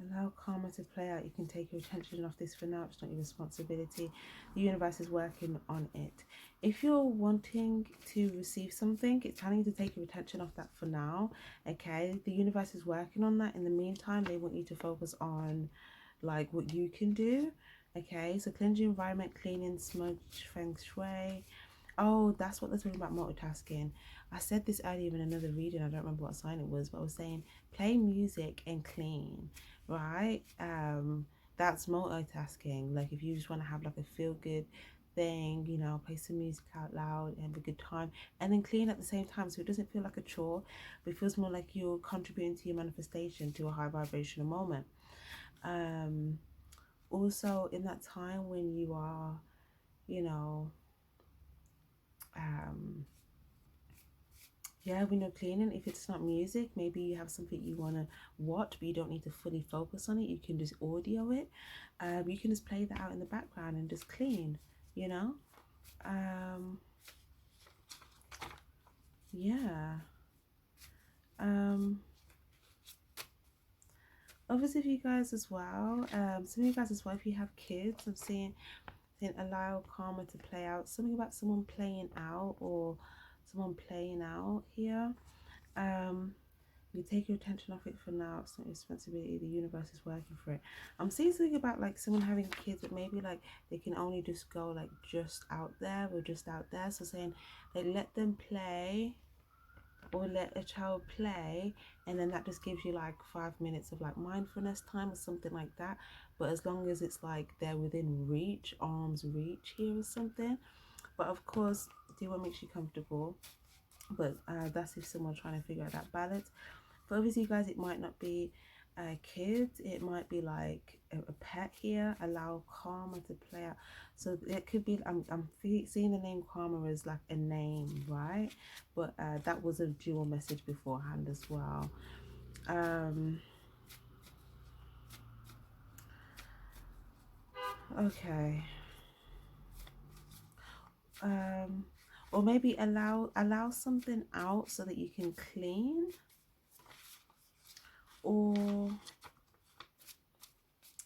Allow karma to play out. You can take your attention off this for now. It's not your responsibility. The universe is working on it. If you're wanting to receive something, it's telling you to take your attention off that for now. Okay, the universe is working on that. In the meantime, they want you to focus on like what you can do. Okay, so cleanse your environment, cleaning, smudge, feng shui. Oh, that's what they're talking about, multitasking. I said this earlier in another reading. I don't remember what sign it was, but I was saying play music and clean, right? That's multitasking. Like if you just want to have like a feel good thing, you know, play some music out loud and have a good time, and then clean at the same time, so it doesn't feel like a chore, but it feels more like you're contributing to your manifestation, to a high vibrational moment. Also in that time when you are, you know, yeah, when you're cleaning, if it's not music, maybe you have something you want to watch, but you don't need to fully focus on it. You can just audio it. You can just play that out in the background and just clean, you know. Yeah. Obviously, if you guys as well, some of you guys as well, if you have kids, I'm seeing allow karma to play out. Something about someone playing out, or someone playing out here. You take your attention off it for now. It's not your responsibility. The universe is working for it. I'm seeing something about like someone having kids, but maybe like they can only just go like just out there or just out there. So saying like let them play, or let a child play, and then that just gives you like 5 minutes of like mindfulness time or something like that. But as long as it's like they're within reach, arm's reach here or something. But of course, do what makes you comfortable. But that's if someone's trying to figure out that balance. For obviously you guys, it might not be kids, it might be like a pet here. Allow karma to play out. So it could be, I'm seeing the name karma as like a name, right? But that was a dual message beforehand as well. Okay. Or maybe allow something out so that you can clean, or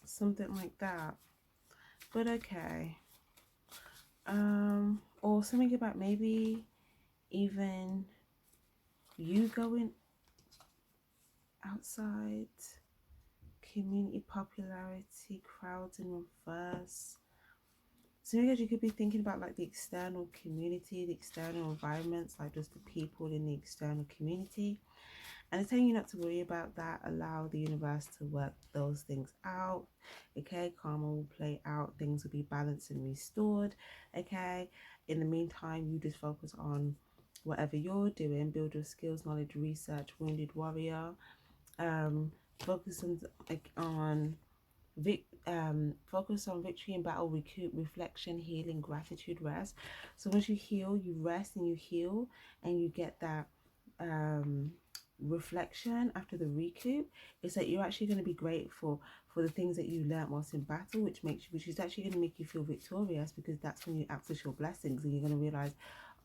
something like that. But okay. Or something about maybe even you going outside, community popularity, crowds in reverse. So because you could be thinking about like the external community, the external environments, like just the people in the external community. And it's telling you not to worry about that. Allow the universe to work those things out. Okay, karma will play out. Things will be balanced and restored. Okay. In the meantime, you just focus on whatever you're doing. Build your skills, knowledge, research. Wounded warrior. Focus on focus on victory in battle, recoup, reflection, healing, gratitude, rest. So once you heal, you rest and you heal, and you get that reflection after the recoup. It's that you're actually going to be grateful for the things that you learned whilst in battle, which is actually going to make you feel victorious, because that's when you access your blessings and you're going to realize,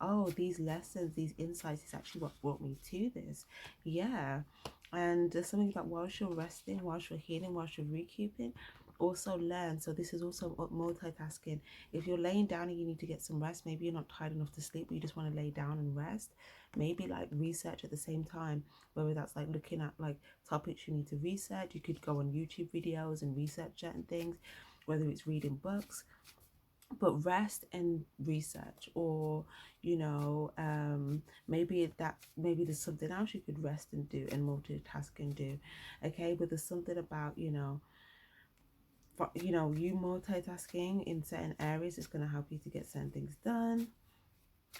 oh, these lessons, these insights is actually what brought me to this. Yeah. And there's something about whilst you're resting, whilst you're healing, whilst you're recouping, also learn. So this is also multitasking. If you're laying down and you need to get some rest, maybe you're not tired enough to sleep, but you just want to lay down and rest, maybe like research at the same time, whether that's like looking at like topics you need to research. You could go on YouTube videos and research certain things, whether it's reading books, but rest and research. Or maybe there's something else you could rest and do and multitask and do. Okay, but there's something about you multitasking in certain areas is going to help you to get certain things done.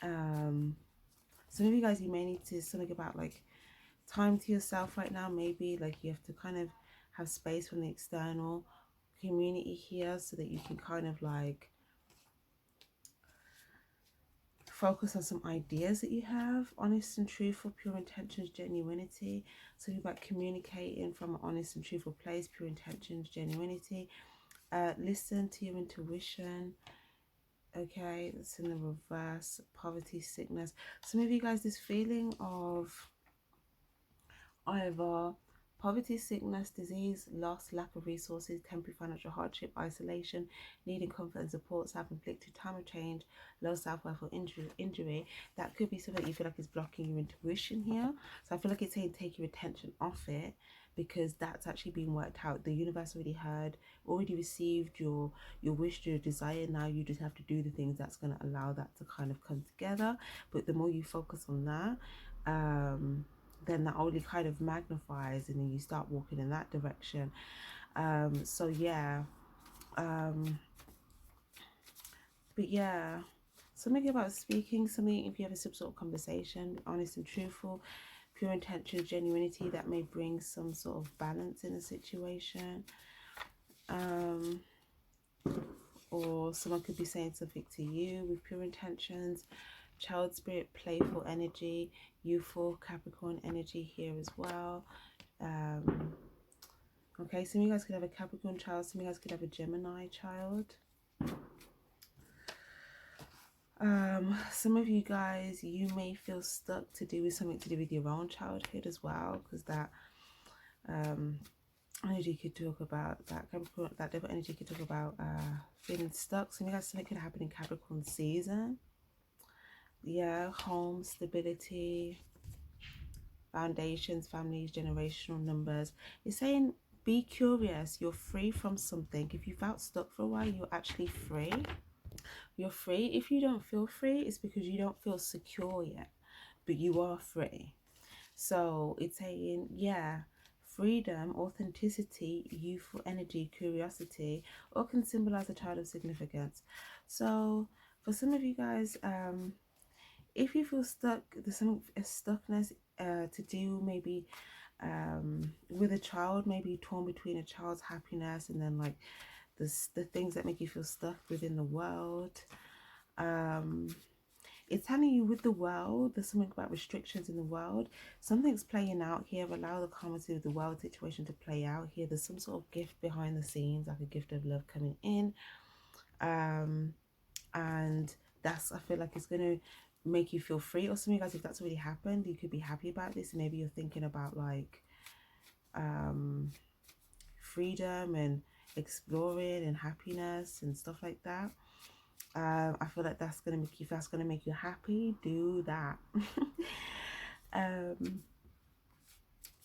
Some of you guys, you may need to something about like time to yourself right now. Maybe like you have to kind of have space from the external community here, so that you can kind of like focus on some ideas that you have. Honest and truthful, pure intentions, genuinity. So about communicating from an honest and truthful place, pure intentions, genuinity. Listen to your intuition. Okay, that's in the reverse. Poverty, sickness. Some of you guys, this feeling of either poverty, sickness, disease, loss, lack of resources, temporary financial hardship, isolation, needing comfort and support, self-inflicted, time of change, low self-worth or injury. That could be something that you feel like is blocking your intuition here. So I feel like it's saying take your attention off it, because that's actually being worked out. The universe already heard, already received your wish, your desire. Now you just have to do the things that's going to allow that to kind of come together. But the more you focus on that, then that only kind of magnifies, and then you start walking in that direction. So yeah, but yeah, something about speaking, something, if you have some sort of conversation, honest and truthful, pure intention, genuinity, that may bring some sort of balance in a situation. Or someone could be saying something to you with pure intentions. Child spirit, playful energy, youthful, Capricorn energy here as well. Okay, some of you guys could have a Capricorn child, some of you guys could have a Gemini child. Some of you guys, you may feel stuck to do with something to do with your own childhood as well, because that energy could talk about that Capricorn, that devil energy could talk about feeling stuck. Some of you guys, something could happen in Capricorn season. Yeah, home, stability, foundations, families, generational numbers. It's saying be curious. You're free from something. If you felt stuck for a while, you're actually free. You're free. If you don't feel free, it's because you don't feel secure yet, but you are free. So it's saying, yeah, freedom, authenticity, youthful energy, curiosity, all can symbolize a child of significance. So for some of you guys, if you feel stuck, there's some stuckness to do maybe with a child, maybe torn between a child's happiness and then like the things that make you feel stuck within the world. It's telling you with the world, there's something about restrictions in the world. Something's playing out here. Allow the karmicity of the world situation to play out here. There's some sort of gift behind the scenes, like a gift of love coming in. And that's, I feel like it's going to make you feel free. Or some of you guys, if that's already happened, you could be happy about this. And maybe you're thinking about like freedom and exploring and happiness and stuff like that. I feel like that's gonna make you, if that's gonna make you happy, do that.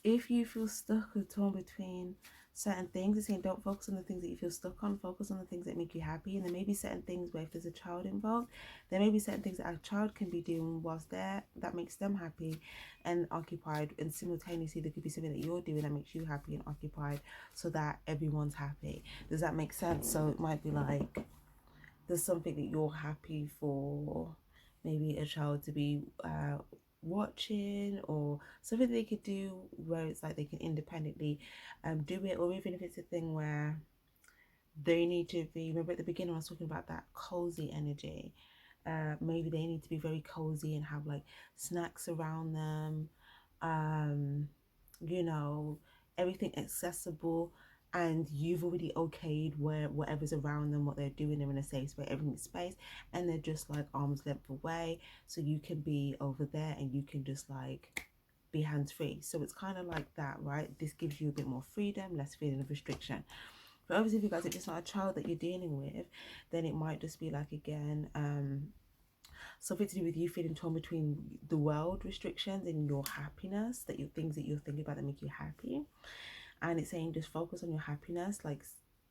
If you feel stuck or torn between certain things. It's saying don't focus on the things that you feel stuck on, focus on the things that make you happy. And there may be certain things where if there's a child involved, there may be certain things that a child can be doing whilst there that makes them happy and occupied, and simultaneously there could be something that you're doing that makes you happy and occupied, so that everyone's happy. Does that make sense? So it might be like there's something that you're happy for, maybe a child to be watching, or something they could do where it's like they can independently do it. Or even if it's a thing where they need to be, remember at the beginning I was talking about that cozy energy, maybe they need to be very cozy and have like snacks around them, you know, everything accessible, and you've already okayed where whatever's around them, what they're doing, they're in a safe space, everything's space, and they're just like arm's length away, so you can be over there and you can just like be hands-free. So it's kind of like that, right? This gives you a bit more freedom, less feeling of restriction. But obviously if you guys, if it's not a child that you're dealing with, then it might just be like, again, something to do with you feeling torn between the world restrictions and your happiness, that you, things that you're thinking about that make you happy. And it's saying just focus on your happiness, like,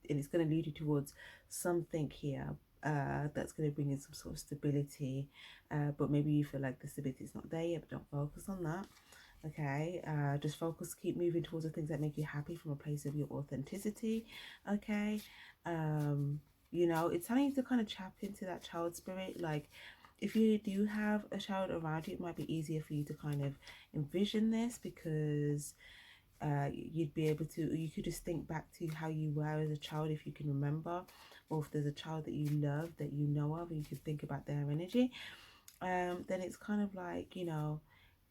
and it's going to lead you towards something here that's going to bring in some sort of stability, but maybe you feel like the stability is not there yet, but don't focus on that. Okay, just focus, keep moving towards the things that make you happy from a place of your authenticity. Okay, you know, it's telling you to kind of tap into that child spirit. Like, if you do have a child around you, it might be easier for you to kind of envision this, because you'd be able to, you could just think back to how you were as a child if you can remember, or if there's a child that you love that you know of and you could think about their energy. Then it's kind of like, you know,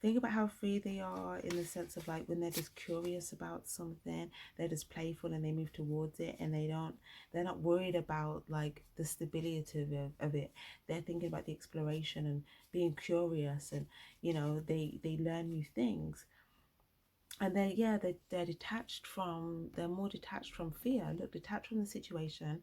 think about how free they are, in the sense of like when they're just curious about something, they're just playful and they move towards it, and they're not worried about like the stability of it. They're thinking about the exploration and being curious, and you know, they learn new things. And they, yeah, they're detached from, they're more detached from fear. Look, detached from the situation,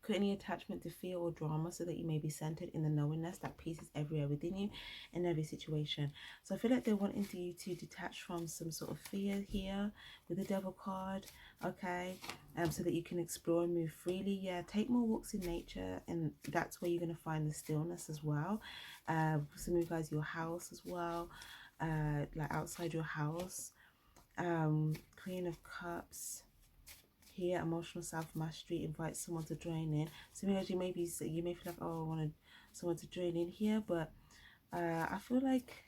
cut any attachment to fear or drama, so that you may be centered in the knowingness that peace is everywhere within you in every situation. So I feel like they're wanting you to detach from some sort of fear here with the devil card. Okay, so that you can explore and move freely. Yeah, take more walks in nature, and that's where you're going to find the stillness as well. Some of you guys, your house as well, like outside your house. Queen of Cups here, emotional self-mastery, invite someone to join in. So maybe you may feel like, oh, I wanted someone to join in here, but I feel like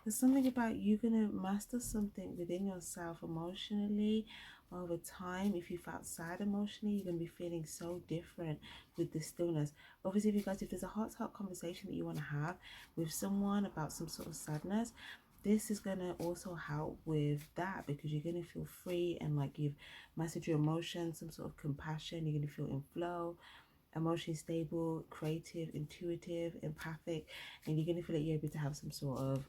there's something about you gonna master something within yourself emotionally over time. If you felt sad emotionally, you're gonna be feeling so different with the stillness. Obviously, if you guys, if there's a heart-to-heart conversation that you want to have with someone about some sort of sadness, this is going to also help with that, because you're going to feel free and like you've mastered your emotions, some sort of compassion. You're going to feel in flow, emotionally stable, creative, intuitive, empathic, and you're going to feel like you're able to have some sort of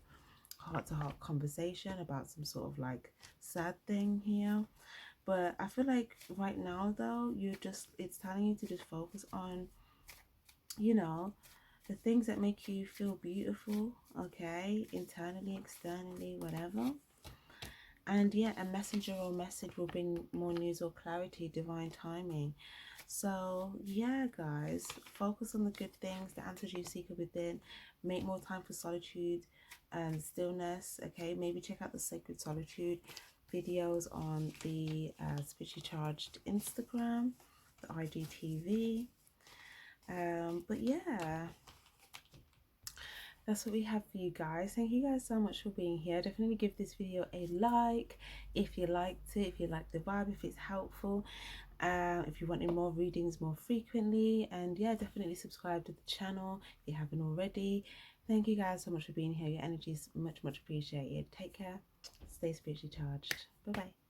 heart-to-heart conversation about some sort of like sad thing here. But I feel like right now though, it's telling you to just focus on, you know, the things that make you feel beautiful, okay, internally, externally, whatever. And yeah, a messenger or message will bring more news or clarity, divine timing. So yeah, guys, focus on the good things, the answers you seek are within. Make more time for solitude and stillness. Okay, maybe check out the Sacred Solitude videos on the Spiritually Charged Instagram, the IGTV. But yeah, that's what we have for you guys. Thank you guys so much for being here. Definitely give this video a like if you liked it, if you liked the vibe, if it's helpful, if you wanted more readings more frequently. And yeah, definitely subscribe to the channel if you haven't already. Thank you guys so much for being here. Your energy is much appreciated. Take care, stay spiritually charged. Bye bye.